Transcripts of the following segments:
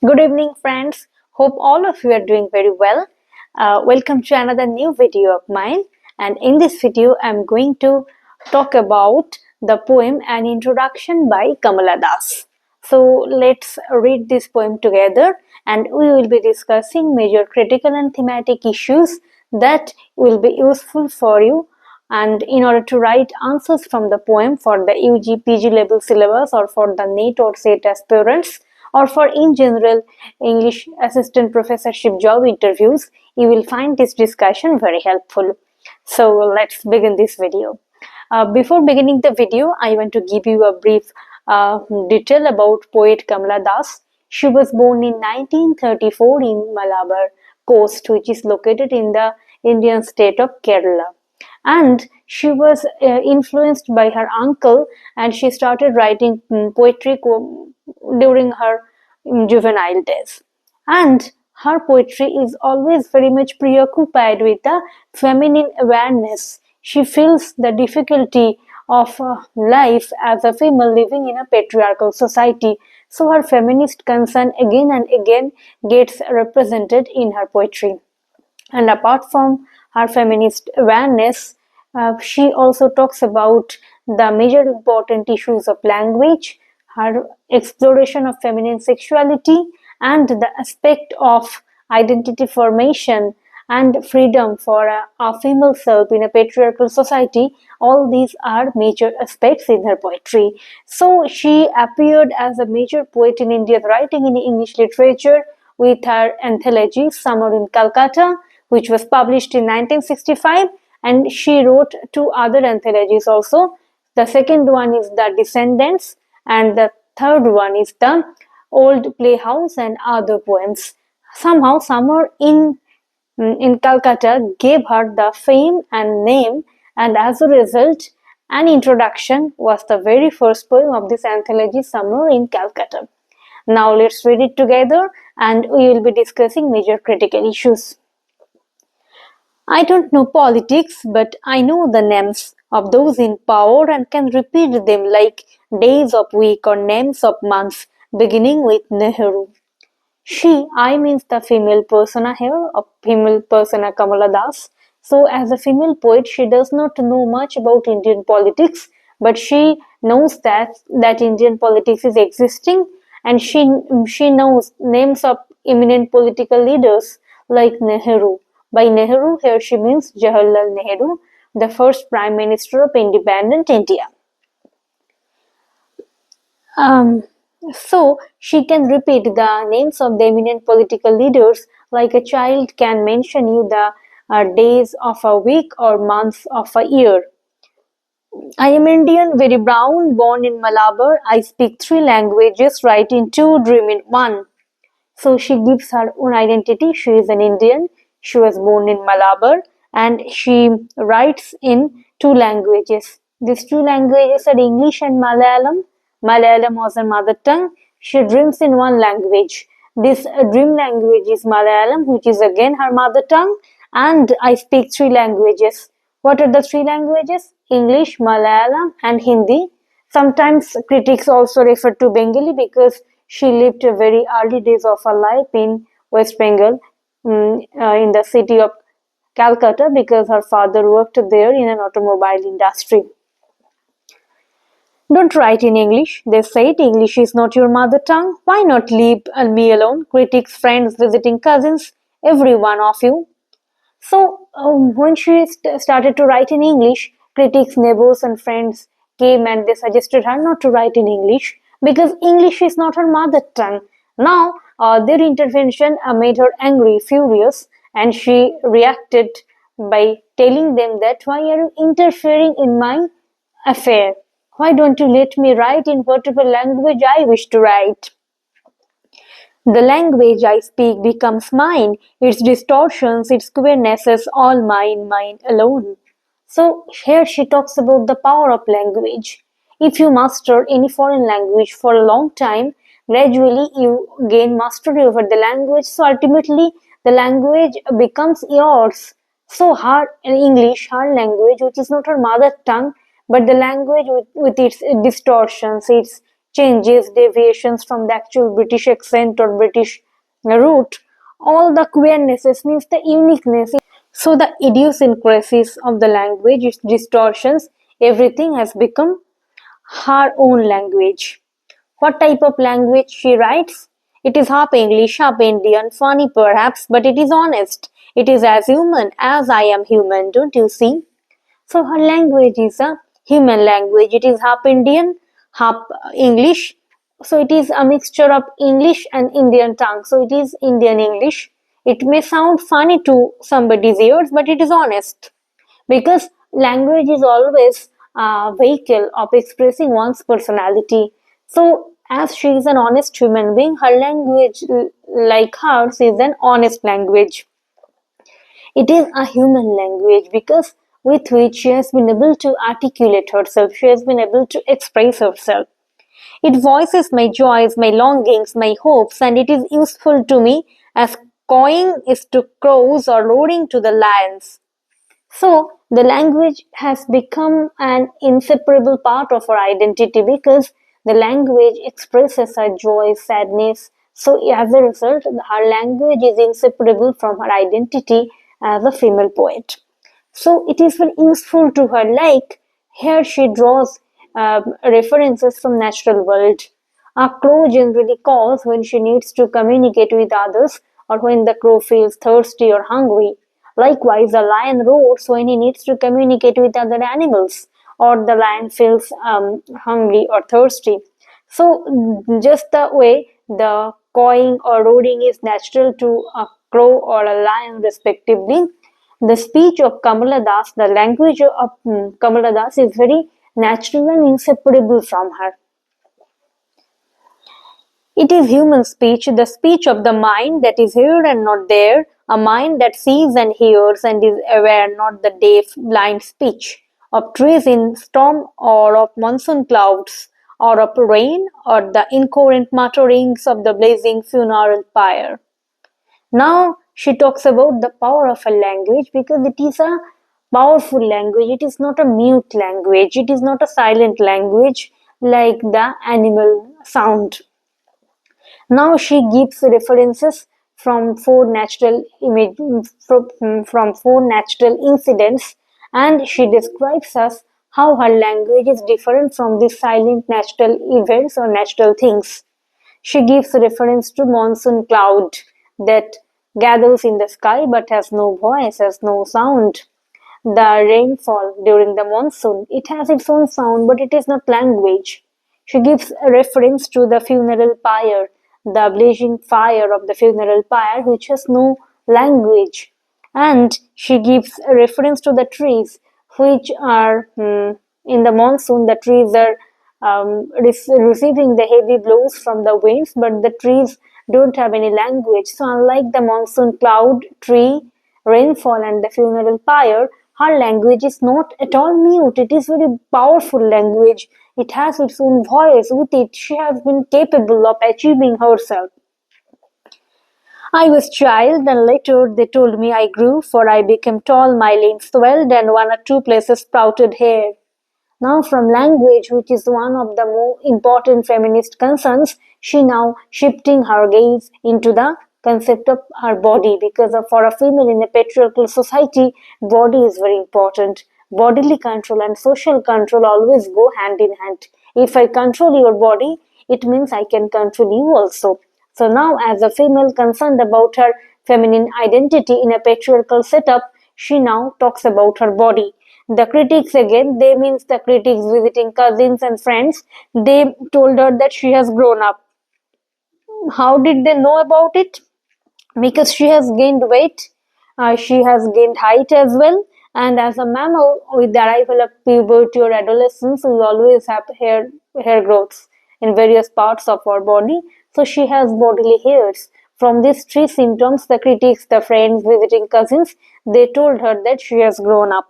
Good evening, friends. Hope all of you are doing very well. Welcome to another new video of mine. And in this video, I'm going to talk about the poem An Introduction by Kamala Das. So let's read this poem together, and we will be discussing major critical and thematic issues that will be useful for you. And in order to write answers from the poem for the UG PG level syllabus or for the NEET or SET aspirants, or for in general English assistant professorship job interviews, you will find this discussion very helpful. So let's begin this video. Before beginning the video, I want to give you a brief detail about poet Kamala Das. She was born in 1934 in Malabar coast, which is located in the Indian state of Kerala. And she was influenced by her uncle, and she started writing poetry during her juvenile days. And her poetry is always very much preoccupied with the feminine awareness. She feels the difficulty of life as a female living in a patriarchal society. So her feminist concern again and again gets represented in her poetry. And apart from her feminist awareness, she also talks about the major important issues of language, her exploration of feminine sexuality, and the aspect of identity formation and freedom for a female self in a patriarchal society. All these are major aspects in her poetry. So she appeared as a major poet in India's writing in English literature with her anthology Summer in Calcutta, which was published in 1965, and she wrote two other anthologies also. The second one is The Descendants, and the third one is The Old Playhouse and Other Poems. Somehow, Summer in Calcutta gave her the fame and name, and as a result, An Introduction was the very first poem of this anthology, Summer in Calcutta. Now let's read it together, and we will be discussing major critical issues. I don't know politics, but I know the names of those in power and can repeat them like days of week or names of months, beginning with Nehru. She, I means the female persona here, of female persona Kamala Das. So as a female poet, she does not know much about Indian politics, but she knows that Indian politics is existing, and she knows names of eminent political leaders like Nehru. By Nehru, here she means Jawaharlal Nehru, the first Prime Minister of independent India. So she can repeat the names of the eminent political leaders like a child can mention you the days of a week or months of a year. I am Indian, very brown, born in Malabar. I speak 3 languages, write in 2, dream in 1. So she gives her own identity. She is an Indian. She was born in Malabar and she writes in 2 languages. These 2 languages are English and Malayalam. Malayalam was her mother tongue. She dreams in 1 language. This dream language is Malayalam, which is again her mother tongue. And I speak 3 languages. What are the 3 languages? English, Malayalam, and Hindi. Sometimes critics also refer to Bengali because she lived the very early days of her life in West Bengal, in the city of Calcutta, because her father worked there in an automobile industry. Don't write in English. They said English is not your mother tongue. Why not leave me alone? Critics, friends, visiting cousins, every one of you. So when she started to write in English, critics, neighbors and friends came and they suggested her not to write in English because English is not her mother tongue. Now their intervention made her angry, furious, and she reacted by telling them that why are you interfering in my affair? Why don't you let me write in whatever language I wish to write? The language I speak becomes mine, its distortions, its queernesses, all mine, mine alone. So here she talks about the power of language. If you master any foreign language for a long time, gradually you gain mastery over the language, so ultimately the language becomes yours. So her English, her language, which is not her mother tongue, but the language with its distortions, its changes, deviations from the actual British accent or British root, all the queernesses means the uniqueness. So the idiosyncrasies of the language, its distortions, everything has become her own language. What type of language she writes? It is half English, half Indian, funny perhaps, but it is honest. It is as human as I am human, don't you see? So her language is a human language. It is half Indian, half English. So it is a mixture of English and Indian tongue. So it is Indian English. It may sound funny to somebody's ears, but it is honest. Because language is always a vehicle of expressing one's personality. So as she is an honest human being, her language, like hers, is an honest language. It is a human language because with which she has been able to articulate herself, she has been able to express herself. It voices my joys, my longings, my hopes, and it is useful to me as cawing is to crows or roaring to the lions. So the language has become an inseparable part of our identity because the language expresses our joy, sadness. So as a result, her language is inseparable from her identity as a female poet. So it is very useful to her. Like here, she draws references from natural world. A crow generally calls when she needs to communicate with others or when the crow feels thirsty or hungry. Likewise, a lion roars when he needs to communicate with other animals or the lion feels hungry or thirsty. So, just the way the cawing or roaring is natural to a crow or a lion, respectively, the speech of Kamala Das, the language of Kamala Das is very natural and inseparable from her. It is human speech, the speech of the mind that is here and not there, a mind that sees and hears and is aware, not the deaf, blind speech of trees in storm or of monsoon clouds or of rain or the incoherent mutterings of the blazing funeral pyre. Now she talks about the power of a language because it is a powerful language. It is not a mute language. It is not a silent language like the animal sound. Now she gives references from from four natural incidents, and she describes us how her language is different from the silent natural events or natural things. She gives reference to monsoon cloud that gathers in the sky but has no voice, has no sound. The rainfall during the monsoon, it has its own sound but it is not language. She gives a reference to the funeral pyre, the blazing fire of the funeral pyre which has no language. And she gives a reference to the trees which are in the monsoon, the trees are receiving the heavy blows from the winds, but the trees don't have any language. So, unlike the monsoon cloud, tree, rainfall, and the funeral pyre, her language is not at all mute. It is very powerful language. It has its own voice. With it, she has been capable of achieving herself. I was child, and later they told me I grew, for I became tall, my limbs swelled, and one or two places sprouted hair. Now, from language, which is one of the more important feminist concerns, she now shifting her gaze into the concept of her body because for a female in a patriarchal society, body is very important. Bodily control and social control always go hand in hand. If I control your body, it means I can control you also. So now, as a female concerned about her feminine identity in a patriarchal setup, she now talks about her body. The critics again, they means the critics visiting cousins and friends, they told her that she has grown up. How did they know about it? Because she has gained weight, she has gained height as well, and as a mammal, with the arrival of puberty or adolescence, we always have hair growths in various parts of our body. So she has bodily hairs. From these three symptoms, the critics, the friends, visiting cousins, they told her that she has grown up.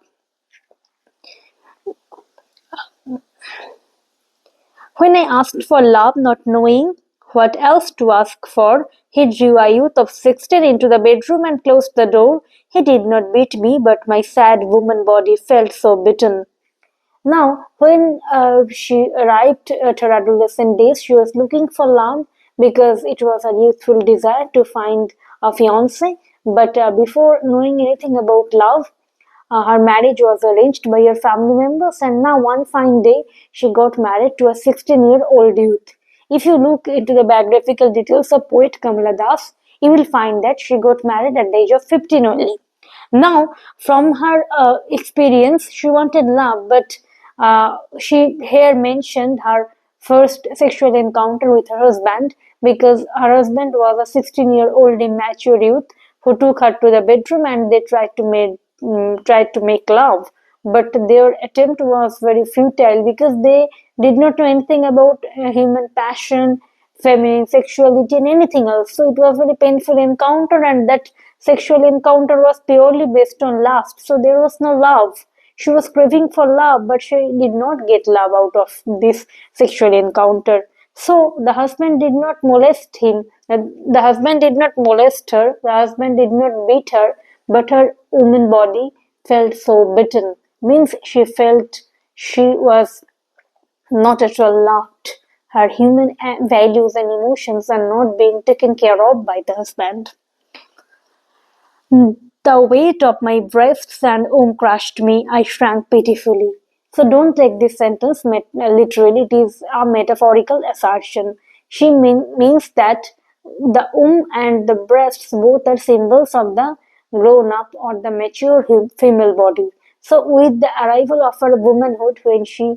When I asked for love, not knowing what else to ask for, he drew a youth of 16 into the bedroom and closed the door. He did not beat me, but my sad woman body felt so beaten. Now, when she arrived at her adolescent days, she was looking for love because it was a youthful desire to find a fiance. But before knowing anything about love, her marriage was arranged by her family members, and now one fine day she got married to a 16-year-old youth. If you look into the biographical details of poet Kamala Das, you will find that she got married at the age of 15 only. Now, from her experience, she wanted love, but she here mentioned her first sexual encounter with her husband because her husband was a 16-year-old immature youth who took her to the bedroom and they tried to make love. But their attempt was very futile because they did not know anything about human passion, feminine sexuality, and anything else. So it was a very painful encounter, and that sexual encounter was purely based on lust. So there was no love. She was craving for love, but she did not get love out of this sexual encounter. So the husband did not molest him. The husband did not molest her. The husband did not beat her, but her woman body felt so bitten. Means she felt she was not at all loved. Her human values and emotions are not being taken care of by the husband. The weight of my breasts and womb crushed me. I shrank pitifully. So don't take this sentence literally. It is a metaphorical assertion. She means that the womb and the breasts both are symbols of the grown up or the mature female body. So with the arrival of her womanhood, when she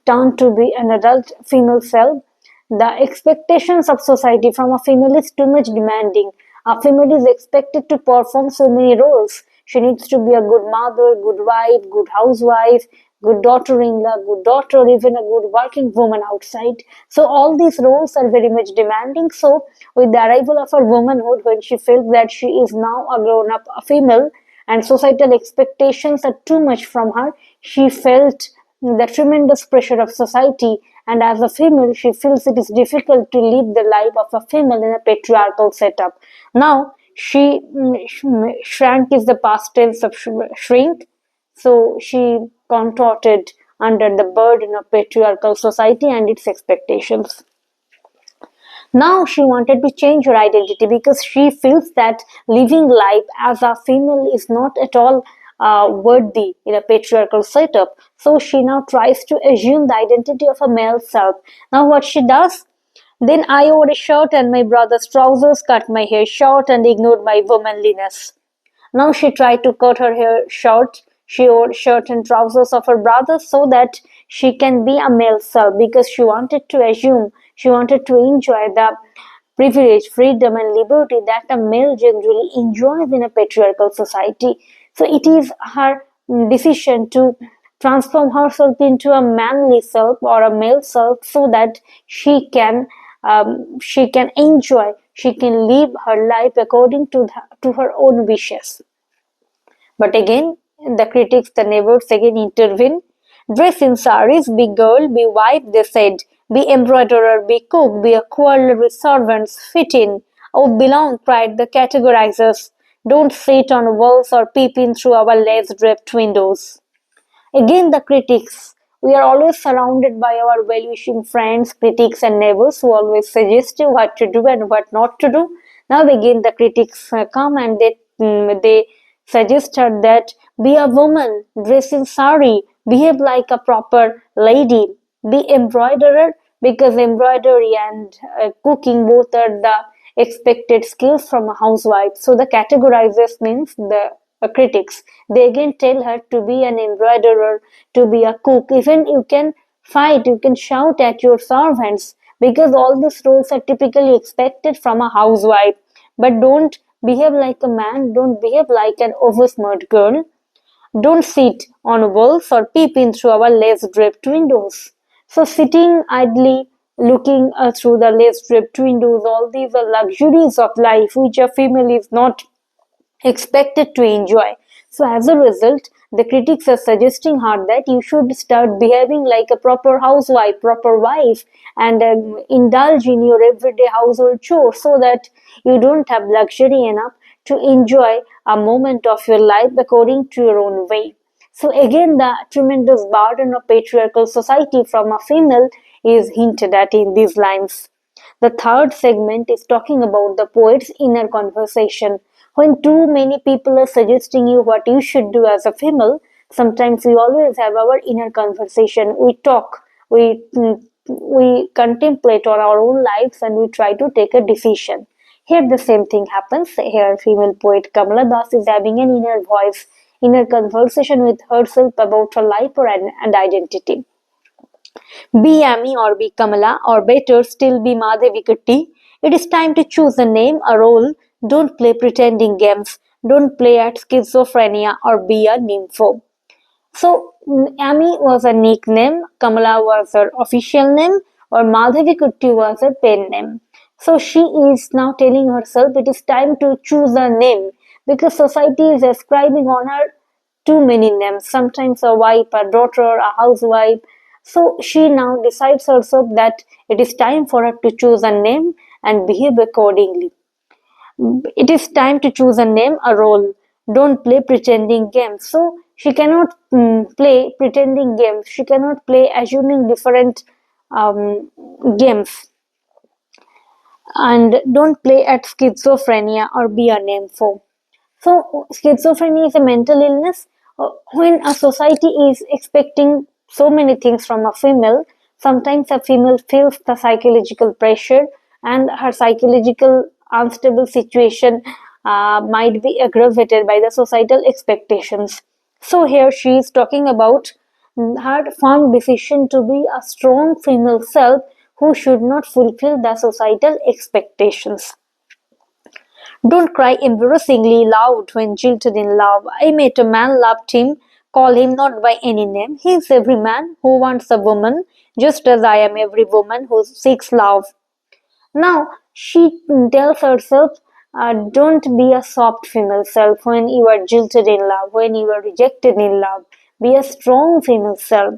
turned to be an adult female self, the expectations of society from a female is too much demanding. A female is expected to perform so many roles. She needs to be a good mother, good wife, good housewife, good daughter-in-law, good daughter, even a good working woman outside. So all these roles are very much demanding. So with the arrival of her womanhood, when she felt that she is now a grown-up female and societal expectations are too much from her, she felt the tremendous pressure of society, and as a female she feels it is difficult to live the life of a female in a patriarchal setup. Now she shrank is the past tense of shrink, so she contorted under the burden of patriarchal society and its expectations. Now she wanted to change her identity because she feels that living life as a female is not at all worthy in a patriarchal setup. So she now tries to assume the identity of a male self. Now what she does? Then I wore a shirt and my brother's trousers, cut my hair short and ignored my womanliness. Now she tried to cut her hair short. She wore shirt and trousers of her brother so that she can be a male self because she wanted to assume, she wanted to enjoy the privilege, freedom, and liberty that a male generally enjoys in a patriarchal society. So it is her decision to transform herself into a manly self or a male self so that she can enjoy, she can live her life according to her own wishes. But again, the critics, the neighbors again intervene. Dress in saris, be girl, be wife, they said. Be embroiderer, be cook, be a quarreler with servants, fit in. Oh, belong, cried the categorizers. Don't sit on walls or peep in through our lace-draped windows. Again, the critics. We are always surrounded by our well-wishing friends, critics, and neighbors who always suggest you what to do and what not to do. Now again, the critics come and they suggest her that be a woman, dress in sari, behave like a proper lady, be embroiderer because embroidery and cooking both are the expected skills from a housewife. So the categorizers means the critics. They again tell her to be an embroiderer, to be a cook. Even you can fight, you can shout at your servants because all these roles are typically expected from a housewife. But don't behave like a man, don't behave like an oversmart girl. Don't sit on walls or peep in through our lace-draped windows. So sitting idly, looking through the lace-draped windows, all these are luxuries of life which a female is not expected to enjoy. So as a result, the critics are suggesting her that you should start behaving like a proper housewife, proper wife, and indulge in your everyday household chores so that you don't have luxury enough to enjoy a moment of your life according to your own way. So again, the tremendous burden of patriarchal society from a female is hinted at in these lines. The third segment is talking about the poet's inner conversation. When too many people are suggesting you what you should do as a female, sometimes we always have our inner conversation. We talk, we contemplate on our own lives, and we try to take a decision. Here the same thing happens. Here female poet Kamala Das is having an inner voice, inner conversation with herself about her life and identity. Be Amy or be Kamala, or better still be Madhavi Kutti. It is time to choose a name, a role. Don't play pretending games. Don't play at schizophrenia or be a nympho. So Amy was a nickname, Kamala was her official name, or Madhavi Kutti was her pen name. So she is now telling herself it is time to choose a name because society is ascribing on her too many names, sometimes a wife, a daughter, a housewife. So she now decides herself that it is time for her to choose a name and behave accordingly. It is time to choose a name, a role. Don't play pretending games. So she cannot play pretending games. She cannot play assuming different games. And don't play at schizophrenia or be a name for. So, schizophrenia is a mental illness. When a society is expecting so many things from a female, sometimes a female feels the psychological pressure and her psychological unstable situation might be aggravated by the societal expectations. So, here she is talking about her firm decision to be a strong female self who should not fulfill the societal expectations. Don't cry embarrassingly loud when jilted in love. I met a man, loved him, call him not by any name. He is every man who wants a woman, just as I am every woman who seeks love. Now, she tells herself, don't be a soft female self when you are jilted in love, when you are rejected in love. Be a strong female self.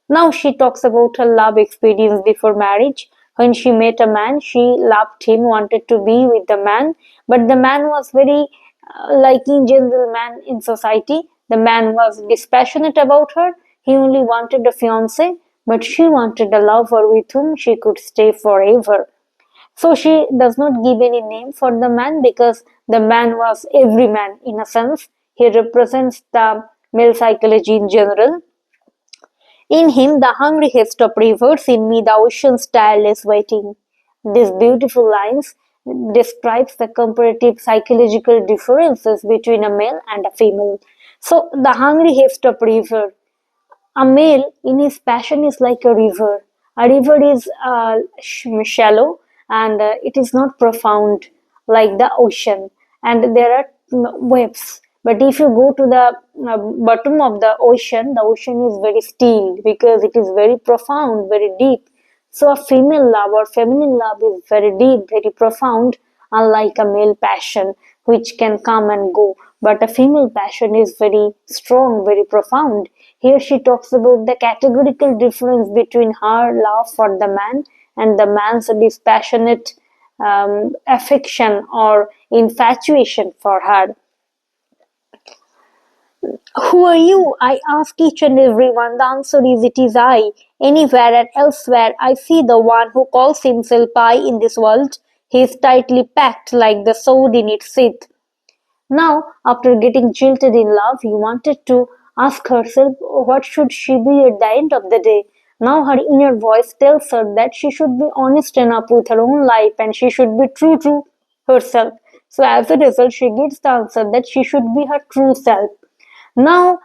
Now she talks about her love experience before marriage. When she met a man, she loved him, wanted to be with the man, but the man was very like in general man in society. The man was dispassionate about her. He only wanted a fiance, but she wanted a lover with whom she could stay forever. So she does not give any name for the man because the man was every man in a sense. He represents the male psychology in general. In him the hungry have stopped rivers, in me the ocean's tireless waiting. These beautiful lines describes the comparative psychological differences between a male and a female. So the hungry have stopped river. A male in his passion is like a river. A river is shallow and it is not profound like the ocean, and there are waves. But if you go to the bottom of the ocean is very still because it is very profound, very deep. So a female love or feminine love is very deep, very profound, unlike a male passion which can come and go. But a female passion is very strong, very profound. Here she talks about the categorical difference between her love for the man and the man's dispassionate affection or infatuation for her. Who are you? I ask each and every one. The answer is it is I. Anywhere and elsewhere, I see the one who calls himself I in this world. He is tightly packed like the sword in its sheath. Now, after getting jilted in love, he wanted to ask herself what should she be at the end of the day. Now her inner voice tells her that she should be honest enough with her own life and she should be true to herself. So as a result, she gets the answer that she should be her true self. Now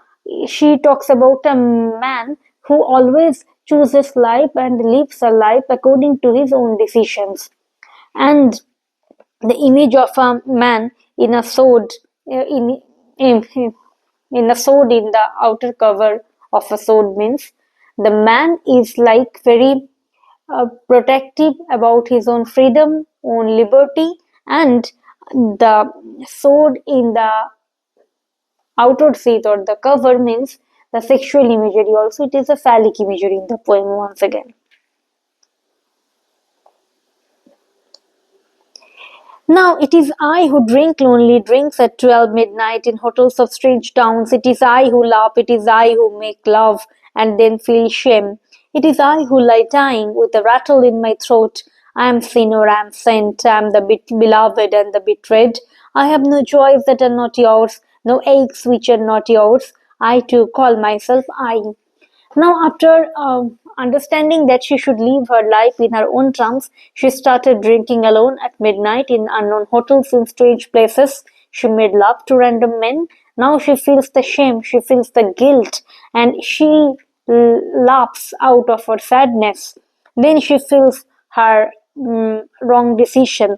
she talks about a man who always chooses life and lives a life according to his own decisions. And the image of a man in a sword in, in a sword in the outer cover of a sword means the man is like very protective about his own freedom, own liberty, and the sword in the outer sheath or the cover means the sexual imagery. Also, it is a phallic imagery in the poem once again. Now it is I who drink lonely drinks at 12 midnight in hotels of strange towns. It is I who laugh, it is I who make love and then feel shame. It is I who lie dying with a rattle in my throat. I am sinner, I am sent, I am the beloved and the betrayed. I have no joys that are not yours, no aches which are not yours. I too call myself I. Now, after understanding that she should live her life in her own terms, she started drinking alone at midnight in unknown hotels in strange places. She made love to random men. Now she feels the shame, she feels the guilt, and she laughs out of her sadness. Then she feels her wrong decision.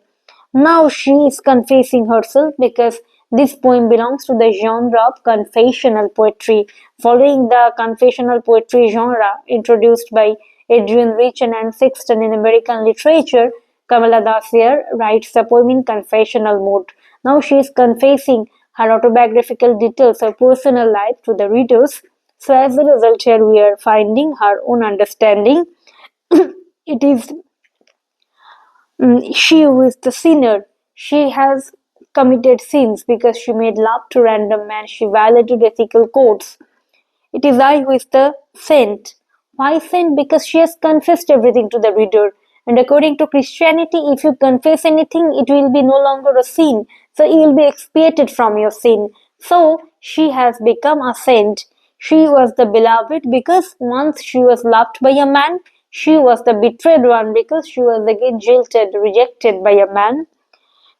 Now she is confessing herself because this poem belongs to the genre of confessional poetry. Following the confessional poetry genre introduced by Adrian Rich and Anne Sexton in American literature, Kamala Das here writes the poem in confessional mode. Now she is confessing her autobiographical details, her personal life to the readers. So as a result here we are finding her own understanding. It is she who is the sinner. She has committed sins because she made love to random men. She violated ethical codes. It is I who is the saint. Why saint? Because she has confessed everything to the reader. And according to Christianity, if you confess anything, it will be no longer a sin. So you will be expiated from your sin. So she has become a saint. She was the beloved because once she was loved by a man, she was the betrayed one because she was again jilted, rejected by a man.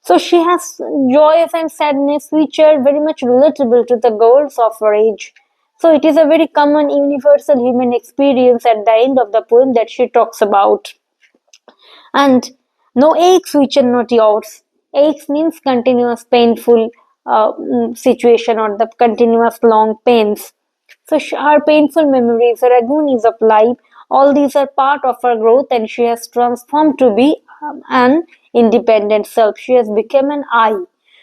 So she has joys and sadness which are very much relatable to the girls of her age. So it is a very common universal human experience at the end of the poem that she talks about. And no aches which are not yours. Aches means continuous painful situation or the continuous long pains. So her painful memories, her agonies of life, all these are part of her growth and she has transformed to be an independent self. She has become an I.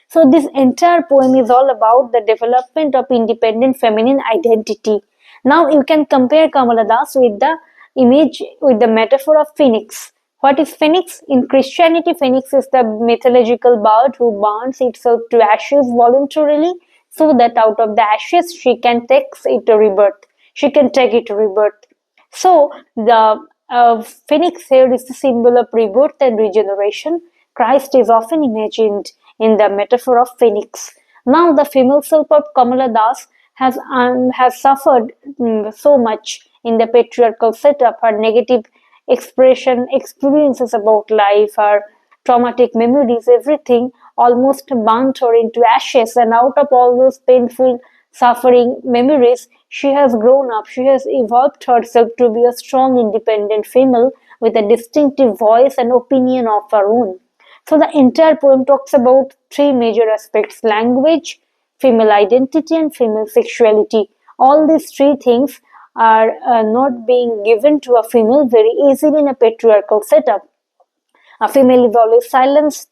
So this entire poem is all about the development of independent feminine identity. Now you can compare Kamala Das with the image, with the metaphor of phoenix. What is phoenix? In Christianity, phoenix is the mythological bird who burns itself to ashes voluntarily so that out of the ashes she can take it to rebirth. She can take it to rebirth. So the phoenix here is the symbol of rebirth and regeneration. Christ is often imagined in the metaphor of phoenix. Now the female self of Kamala Das has suffered so much in the patriarchal setup. Her negative experiences about life, her traumatic memories, everything almost burnt her into ashes. And out of all those painful suffering memories, she has grown up. She has evolved herself to be a strong, independent female with a distinctive voice and opinion of her own. So the entire poem talks about three major aspects: language, female identity, and female sexuality. All these three things are not being given to a female very easily in a patriarchal setup. A female is always silenced,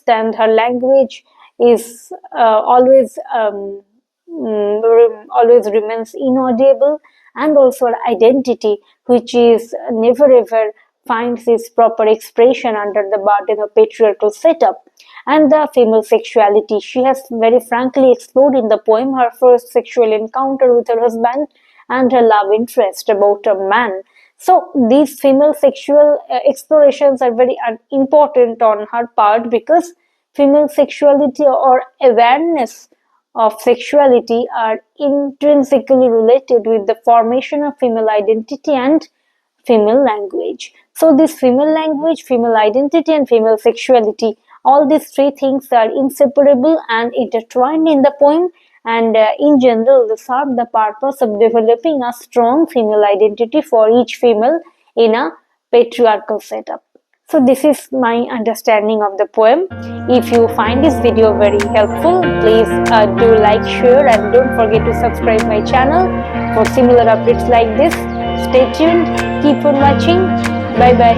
and her language is always remains inaudible, and also her identity, which is never ever finds its proper expression under the burden of patriarchal setup. And the female sexuality, she has very frankly explored in the poem her first sexual encounter with her husband and her love interest about a man. So these female sexual explorations are very important on her part because female sexuality or awareness of sexuality are intrinsically related with the formation of female identity and female language. So this female language, female identity and female sexuality, all these three things are inseparable and intertwined in the poem, and in general they serve the purpose of developing a strong female identity for each female in a patriarchal setup. So this is my understanding of the poem. If you find this video very helpful, please do like, share, and don't forget to subscribe my channel for similar updates like this. Stay tuned, keep on watching. Bye bye.